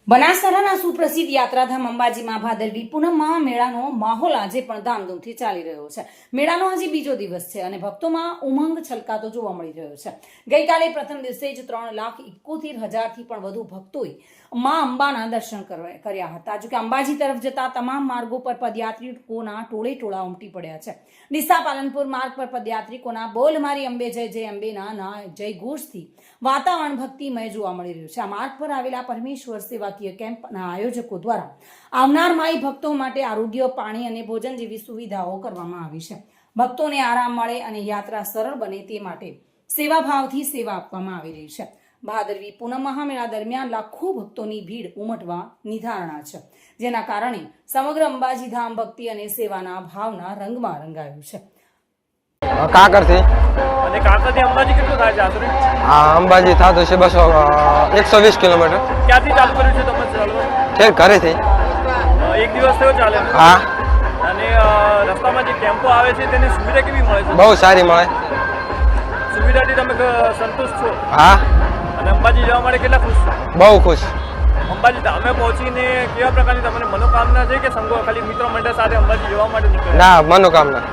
બનાસકાંઠાના સુપ્રસિદ્ધ યાત્રાધામ અંબાજીમાં ભાદરવી પૂનમમાં મેળાનો માહોલ આજે પણ ધામધૂમથી ચાલી રહ્યો છે. મેળાનો આજે બીજો દિવસ છે અને ભક્તોમાં ઉમંગ છલકાતો જોવા મળી રહ્યો છે. ગઈકાલે પ્રથમ દિવસે જ 3,71,000થી પણ વધુ ભક્તોએ મા અંબાના દર્શન કર્યા હતા. જોકે અંબાજી તરફ જતા તમામ માર્ગો પર પદયાત્રિકોના ટોળે ટોળા ઉમટી પડ્યા છે. ડીસા પાલનપુર માર્ગ પર પદયાત્રિકોના બોલ મારી અંબે જય જય અંબેના જય ઘોષથી વાતાવરણ ભક્તિમય જોવા મળી રહ્યું છે. આ માર્ગ પર આવેલા પરમેશ્વર સેવાકીય કેમ્પના આયોજકો દ્વારા આવનાર માઈ ભક્તો માટે આરોગ્ય, પાણી અને ભોજન જેવી સુવિધાઓ કરવામાં આવી છે. ભક્તોને આરામ મળે અને યાત્રા સરળ બને તે માટે સેવાભાવથી સેવા આપવામાં આવી રહી છે. ભાદરવી પૂનમ મહામેળા દરમિયાન લાખો ભક્તોની ભીડ ઉમટવા નિધારણા છે, જેના કારણે સમગ્ર અંબાજી ધામ ભક્તિ અને સેવાના ભાવના રંગમાં રંગાયું છે. કાકરથી અને કાકરથી અંબાજી કેટલું થાય છે આશરે? અંબાજી થતું છે 120 કિલોમીટર. ક્યાંથી ચાલુ કર્યું છે તમે ચાલવાનું? ઠેર ઘરેથી. એક દિવસ થયો ચાલે? હા. અને રસ્તામાં જે કેમ્પો આવે છે તેની સુવિધા કેવી મળે છે? બહુ સારી મળે. સુવિધાથી તમે સંતુષ્ટ છો? હા. અને અંબાજી જવા માટે કેટલા ખુશ છો? બહુ ખુશ. અંબાજી ધામે પહોંચીને કેવા પ્રકારની તમને મનોકામના છે કે સંગો ખાલી મિત્રો મંડળ સાથે અંબાજી જવા માટે નીકળ્યા? ના, મનોકામના.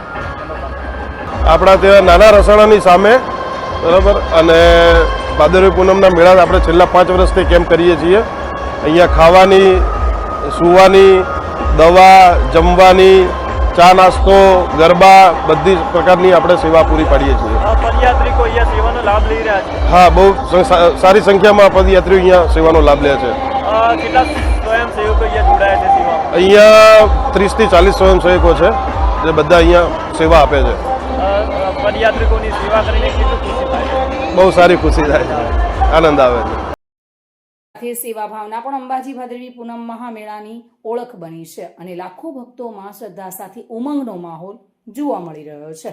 આપણા ત્યાં નાના રસાણાની સામે બરાબર. અને ભાદરવી પૂનમના મેળા આપણે છેલ્લા 5 વર્ષથી કેમ્પ કરીએ છીએ. અહીંયા ખાવાની, સૂવાની, દવા, જમવાની, ચા નાસ્તો, ગરબા બધી પ્રકારની આપણે સેવા પૂરી પાડીએ છીએ. પદયાત્રિકો અહીંયા સેવાનો લાભ લઈ રહ્યા છે? હા, બહુ સારી સંખ્યામાં પદયાત્રીઓ અહીંયા સેવાનો લાભ લે છે. કેટલા સ્વયંસેવકો અહીંયા જોડાયા છે સેવામાં? અહીંયા 30 થી 40 સ્વયંસેવકો છે જે બધા અહીંયા સેવા આપે છે. પદયાત્રિકોની સેવા કરીને કેટલું ખુશી થાય છે? બહુ સારી ખુશી થાય છે, આનંદ આવે છે. સેવા ભાવના પણ અંબાજી ભાદરવી પૂનમ મહામેળાની ઓળખ બની છે અને લાખો ભક્તોમાં શ્રદ્ધા સાથે ઉમંગનો માહોલ જોવા મળી રહ્યો છે.